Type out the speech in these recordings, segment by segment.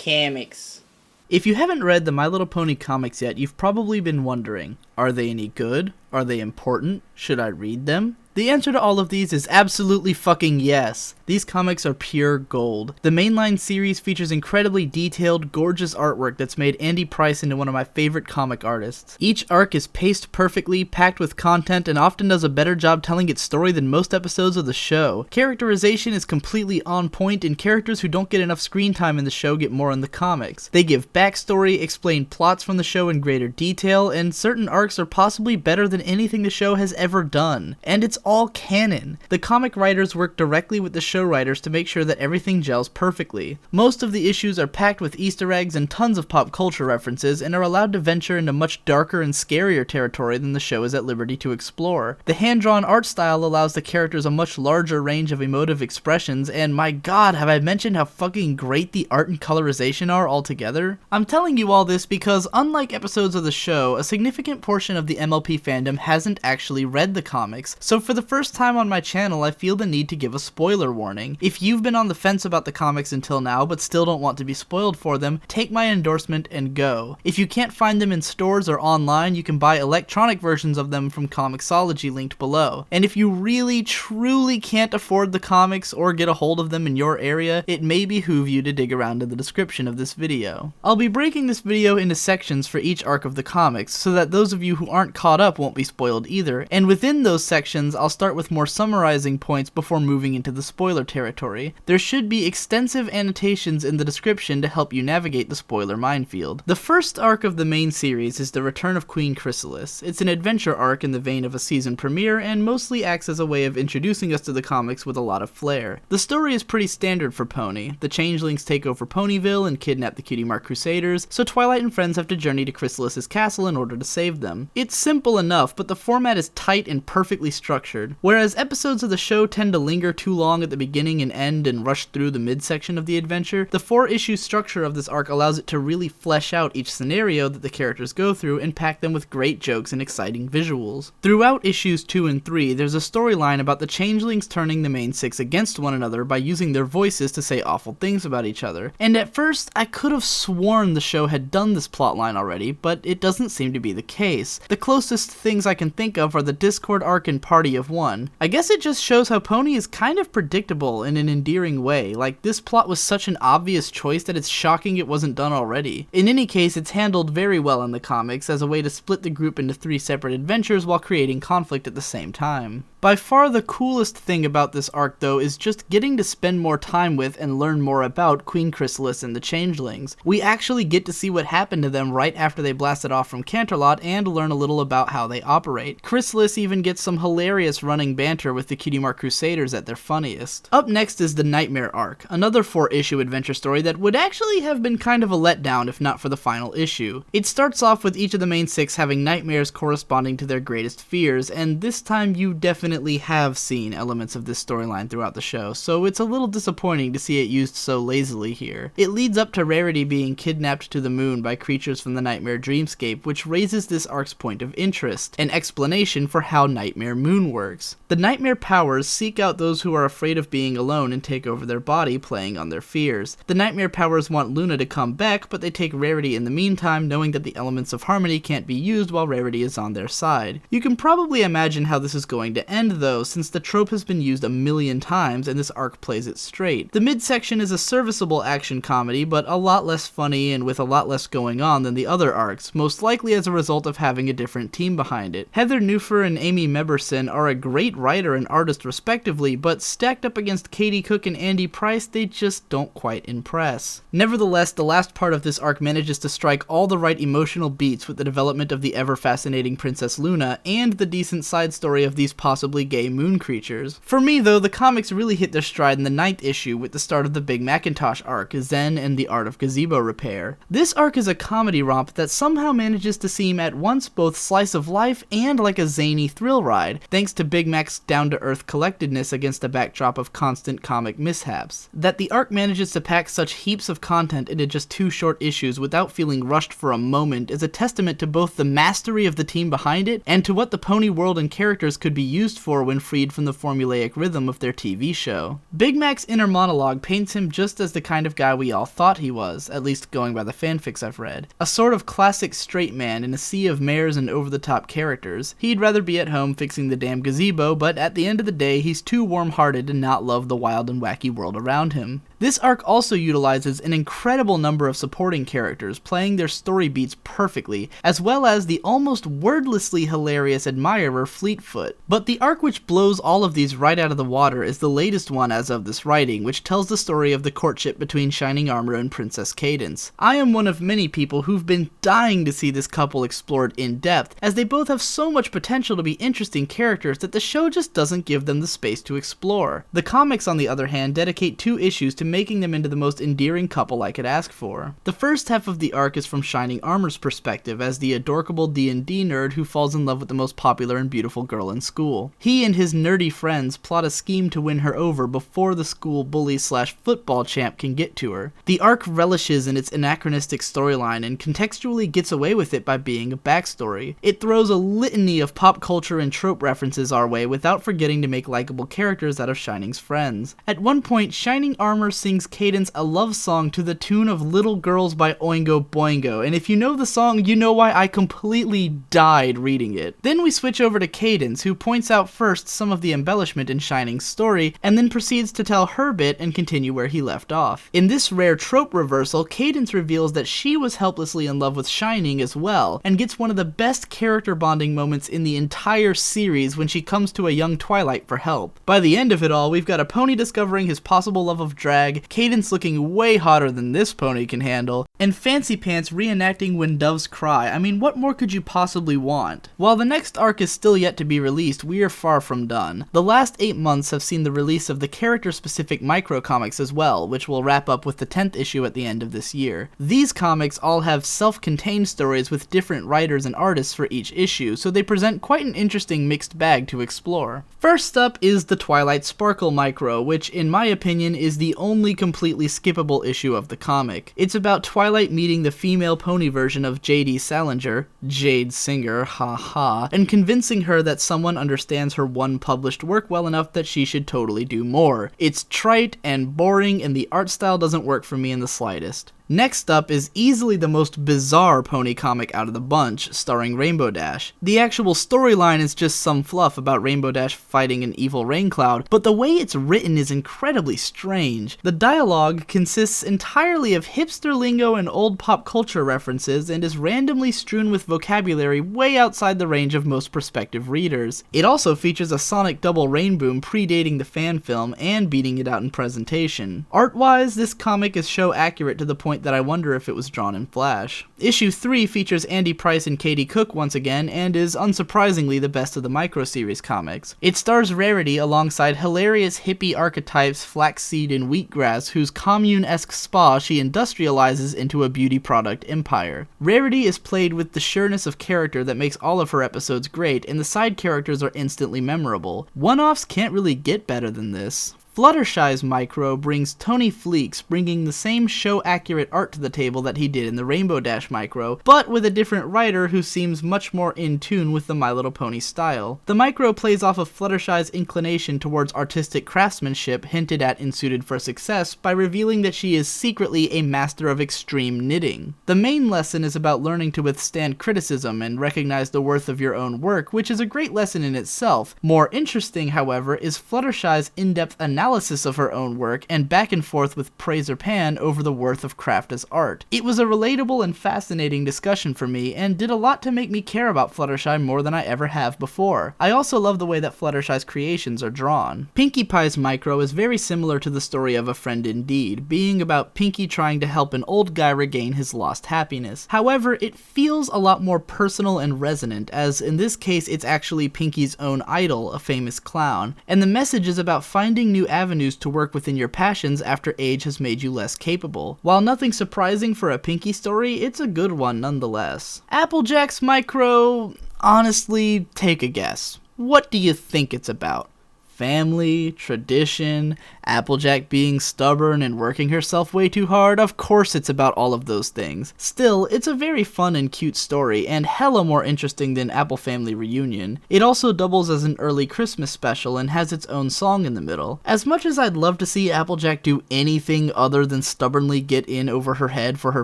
comics. If you haven't read the My Little Pony comics yet, you've probably been wondering, are they any good? Are they important? Should I read them? The answer to all of these is absolutely fucking yes. These comics are pure gold. The mainline series features incredibly detailed, gorgeous artwork that's made Andy Price into one of my favorite comic artists. Each arc is paced perfectly, packed with content, and often does a better job telling its story than most episodes of the show. Characterization is completely on point, and characters who don't get enough screen time in the show get more in the comics. They give backstory, explain plots from the show in greater detail, and certain arcs are possibly better than anything the show has ever done. And it's all canon. The comic writers work directly with the show writers to make sure that everything gels perfectly. Most of the issues are packed with Easter eggs and tons of pop culture references, and are allowed to venture into much darker and scarier territory than the show is at liberty to explore. The hand-drawn art style allows the characters a much larger range of emotive expressions, and my god, have I mentioned how fucking great the art and colorization are altogether? I'm telling you all this because, unlike episodes of the show, a significant portion of the MLP fandom hasn't actually read the comics, so for the first time on my channel, I feel the need to give a spoiler warning. If you've been on the fence about the comics until now, but still don't want to be spoiled for them, take my endorsement and go. If you can't find them in stores or online, you can buy electronic versions of them from Comixology linked below. And if you really, truly can't afford the comics or get a hold of them in your area, it may behoove you to dig around in the description of this video. I'll be breaking this video into sections for each arc of the comics, so that those of you who aren't caught up won't be spoiled either, and within those sections, I'll start with more summarizing points before moving into the spoiler territory. There should be extensive annotations in the description to help you navigate the spoiler minefield. The first arc of the main series is the Return of Queen Chrysalis. It's an adventure arc in the vein of a season premiere, and mostly acts as a way of introducing us to the comics with a lot of flair. The story is pretty standard for Pony. The changelings take over Ponyville and kidnap the Cutie Mark Crusaders, so Twilight and friends have to journey to Chrysalis's castle in order to save them. It's simple enough, but the format is tight and perfectly structured. Whereas episodes of the show tend to linger too long at the beginning and end and rush through the midsection of the adventure, the 4-issue structure of this arc allows it to really flesh out each scenario that the characters go through and pack them with great jokes and exciting visuals. Throughout issues 2 and 3, there's a storyline about the changelings turning the main 6 against one another by using their voices to say awful things about each other. And at first, I could have sworn the show had done this plotline already, but it doesn't seem to be the case. The closest things I can think of are the Discord arc and Party of One. I guess it just shows how Pony is kind of predictable in an endearing way. Like, this plot was such an obvious choice that it's shocking it wasn't done already. In any case, it's handled very well in the comics as a way to split the group into 3 separate adventures while creating conflict at the same time. By far the coolest thing about this arc though is just getting to spend more time with and learn more about Queen Chrysalis and the Changelings. We actually get to see what happened to them right after they blasted off from Canterlot and learn a little about how they operate. Chrysalis even gets some hilarious running banter with the Cutie Mark Crusaders at their funniest. Up next is the Nightmare arc, another 4-issue adventure story that would actually have been kind of a letdown if not for the final issue. It starts off with each of the main 6 having nightmares corresponding to their greatest fears, and this time you definitely have seen elements of this storyline throughout the show, so it's a little disappointing to see it used so lazily here. It leads up to Rarity being kidnapped to the moon by creatures from the Nightmare dreamscape, which raises this arc's point of interest, an explanation for how Nightmare Moon works. The Nightmare powers seek out those who are afraid of being alone and take over their body, playing on their fears. The Nightmare powers want Luna to come back, but they take Rarity in the meantime, knowing that the elements of harmony can't be used while Rarity is on their side. You can probably imagine how this is going to end though, since the trope has been used a million times and this arc plays it straight. The midsection is a serviceable action comedy, but a lot less funny and with a lot less going on than the other arcs, most likely as a result of having a different team behind it. Heather Newfer and Amy Meberson are a great writer and artist respectively, but stacked up against Katie Cook and Andy Price, they just don't quite impress. Nevertheless, the last part of this arc manages to strike all the right emotional beats with the development of the ever-fascinating Princess Luna and the decent side story of these possibly gay moon creatures. For me though, the comics really hit their stride in the 9th issue with the start of the Big Macintosh arc, Zen and the Art of Gazebo Repair. This arc is a comedy romp that somehow manages to seem at once both slice of life and like a zany thrill ride, thanks to Big Mac's down-to-earth collectedness against a backdrop of constant comic mishaps. That the arc manages to pack such heaps of content into just 2 short issues without feeling rushed for a moment is a testament to both the mastery of the team behind it and to what the Pony world and characters could be used used for when freed from the formulaic rhythm of their TV show. Big Mac's inner monologue paints him just as the kind of guy we all thought he was, at least going by the fanfics I've read. A sort of classic straight man in a sea of mares and over-the-top characters. He'd rather be at home fixing the damn gazebo, but at the end of the day, he's too warm-hearted to not love the wild and wacky world around him. This arc also utilizes an incredible number of supporting characters, playing their story beats perfectly, as well as the almost wordlessly hilarious admirer Fleetfoot. But the arc which blows all of these right out of the water is the latest one as of this writing, which tells the story of the courtship between Shining Armor and Princess Cadence. I am one of many people who've been dying to see this couple explored in depth, as they both have so much potential to be interesting characters that the show just doesn't give them the space to explore. The comics, on the other hand, dedicate 2 issues to making them into the most endearing couple I could ask for. The first half of the arc is from Shining Armor's perspective as the adorkable D&D nerd who falls in love with the most popular and beautiful girl in school. He and his nerdy friends plot a scheme to win her over before the school bully/football champ can get to her. The arc relishes in its anachronistic storyline and contextually gets away with it by being a backstory. It throws a litany of pop culture and trope references our way without forgetting to make likable characters out of Shining's friends. At one point, Shining Armor sings Cadence a love song to the tune of Little Girls by Oingo Boingo, and if you know the song, you know why I completely died reading it. Then we switch over to Cadence, who points out first some of the embellishment in Shining's story, and then proceeds to tell her bit and continue where he left off. In this rare trope reversal, Cadence reveals that she was helplessly in love with Shining as well, and gets one of the best character bonding moments in the entire series when she comes to a young Twilight for help. By the end of it all, we've got a pony discovering his possible love of drag, Cadence looking way hotter than this pony can handle, and Fancy Pants reenacting When Doves Cry. I mean, what more could you possibly want? While the next arc is still yet to be released, we are far from done. The last 8 months have seen the release of the character-specific micro comics as well, which will wrap up with the 10th issue at the end of this year. These comics all have self-contained stories with different writers and artists for each issue, so they present quite an interesting mixed bag to explore. First up is the Twilight Sparkle Micro, which in my opinion is the only completely skippable issue of the comic. It's about Twilight meeting the female pony version of J.D. Salinger, Jade Singer, haha, and convincing her that someone understands her one published work well enough that she should totally do more. It's trite and boring, and the art style doesn't work for me in the slightest. Next up is easily the most bizarre pony comic out of the bunch, starring Rainbow Dash. The actual storyline is just some fluff about Rainbow Dash fighting an evil rain cloud, but the way it's written is incredibly strange. The dialogue consists entirely of hipster lingo and old pop culture references and is randomly strewn with vocabulary way outside the range of most prospective readers. It also features a sonic double rain boom predating the fan film and beating it out in presentation. Art-wise, this comic is show accurate to the point that I wonder if it was drawn in Flash. Issue 3 features Andy Price and Katie Cook once again, and is unsurprisingly the best of the Micro series comics. It stars Rarity alongside hilarious hippie archetypes Flaxseed and Wheatgrass, whose commune-esque spa she industrializes into a beauty product empire. Rarity is played with the sureness of character that makes all of her episodes great, and the side characters are instantly memorable. One-offs can't really get better than this. Fluttershy's Micro brings Tony Fleeks, bringing the same show-accurate art to the table that he did in the Rainbow Dash Micro, but with a different writer who seems much more in tune with the My Little Pony style. The Micro plays off of Fluttershy's inclination towards artistic craftsmanship hinted at in Suited for Success by revealing that she is secretly a master of extreme knitting. The main lesson is about learning to withstand criticism and recognize the worth of your own work, which is a great lesson in itself. More interesting, however, is Fluttershy's in-depth analysis of her own work and back and forth with Praiser Pan over the worth of craft as art. It was a relatable and fascinating discussion for me, and did a lot to make me care about Fluttershy more than I ever have before. I also love the way that Fluttershy's creations are drawn. Pinkie Pie's Micro is very similar to the story of A Friend Indeed, being about Pinkie trying to help an old guy regain his lost happiness. However, it feels a lot more personal and resonant, as in this case it's actually Pinkie's own idol, a famous clown, and the message is about finding new avenues to work within your passions after age has made you less capable. While nothing surprising for a Pinkie story, it's a good one nonetheless. Applejack's Micro, honestly, take a guess. What do you think it's about? Family, tradition, Applejack being stubborn and working herself way too hard. Of course it's about all of those things. Still, it's a very fun and cute story, and hella more interesting than Apple Family Reunion. It also doubles as an early Christmas special and has its own song in the middle. As much as I'd love to see Applejack do anything other than stubbornly get in over her head for her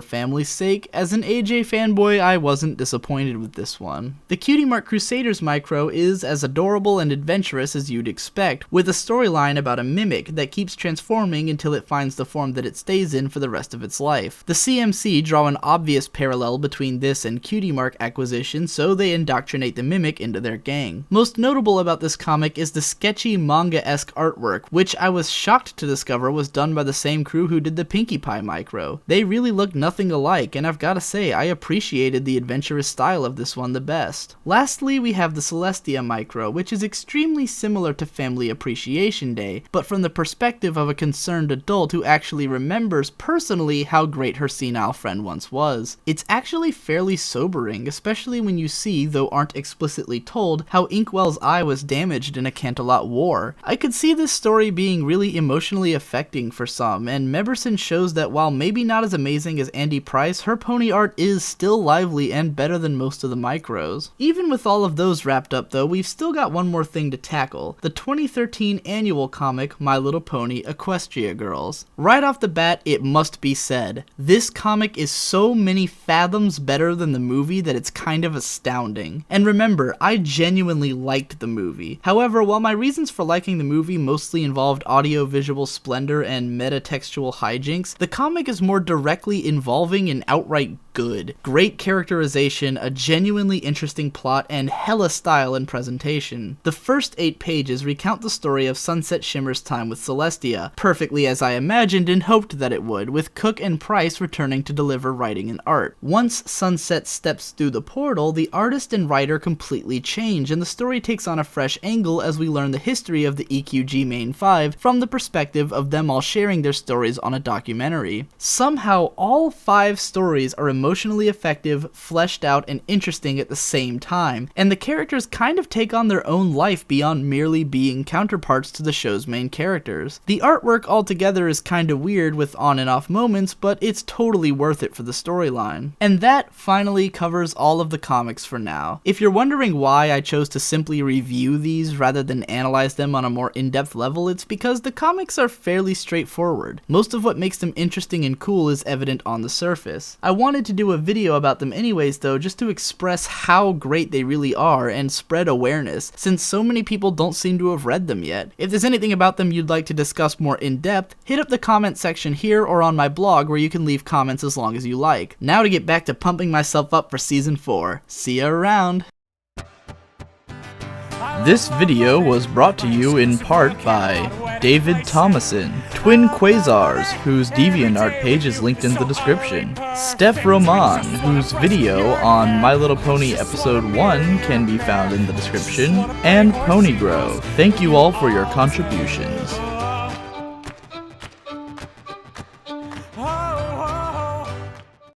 family's sake, as an AJ fanboy I wasn't disappointed with this one. The Cutie Mark Crusaders Micro is as adorable and adventurous as you'd expect, with a storyline about a mimic that keeps transforming until it finds the form that it stays in for the rest of its life. The CMC draw an obvious parallel between this and Cutie Mark acquisition, so they indoctrinate the mimic into their gang. Most notable about this comic is the sketchy manga-esque artwork, which I was shocked to discover was done by the same crew who did the Pinki Pie Micro. They really look nothing alike, and I've gotta say, I appreciated the adventurous style of this one the best. Lastly, we have the Celestia Micro, which is extremely similar to Family Appreciation Day, but from the perspective of a concerned adult who actually remembers personally how great her senile friend once was. It's actually fairly sobering, especially when you see, though aren't explicitly told, how Inkwell's eye was damaged in a Canterlot war. I could see this story being really emotionally affecting for some, and Meberson shows that while maybe not as amazing as Andy Price, her pony art is still lively and better than most of the micros. Even with all of those wrapped up though, we've still got one more thing to tackle. The 2013 annual comic My Little Pony Equestria Girls. Right off the bat, it must be said, this comic is so many fathoms better than the movie that it's kind of astounding. And remember, I genuinely liked the movie. However, while my reasons for liking the movie mostly involved audio-visual splendor and metatextual hijinks, the comic is more directly involving and outright good. Great characterization, a genuinely interesting plot, and hella style and presentation. The first 8 pages recount the story of Sunset Shimmer's time with Celestia, perfectly as I imagined and hoped that it would, with Cook and Price returning to deliver writing and art. Once Sunset steps through the portal, the artist and writer completely change, and the story takes on a fresh angle as we learn the history of the EQG Main 5 from the perspective of them all sharing their stories on a documentary. Somehow, all 5 stories are emotionally effective, fleshed out, and interesting at the same time, and the characters kind of take on their own life beyond merely being counterparts to the show's main characters. The artwork altogether is kinda weird with on and off moments, but it's totally worth it for the storyline. And that finally covers all of the comics for now. If you're wondering why I chose to simply review these rather than analyze them on a more in-depth level, it's because the comics are fairly straightforward. Most of what makes them interesting and cool is evident on the surface. I wanted to do a video about them anyways though, just to express how great they really are and spread awareness, since so many people don't seem to have read them yet. If there's anything about them you'd like to discuss more in depth, hit up the comment section here or on my blog where you can leave comments as long as you like. Now to get back to pumping myself up for season 4. See ya around! This video was brought to you in part by David Thomason, Twin Quasars, whose DeviantArt page is linked in the description, Steph Roman, whose video on My Little Pony Episode 1 can be found in the description, and Ponygrow. Thank you all for your contributions.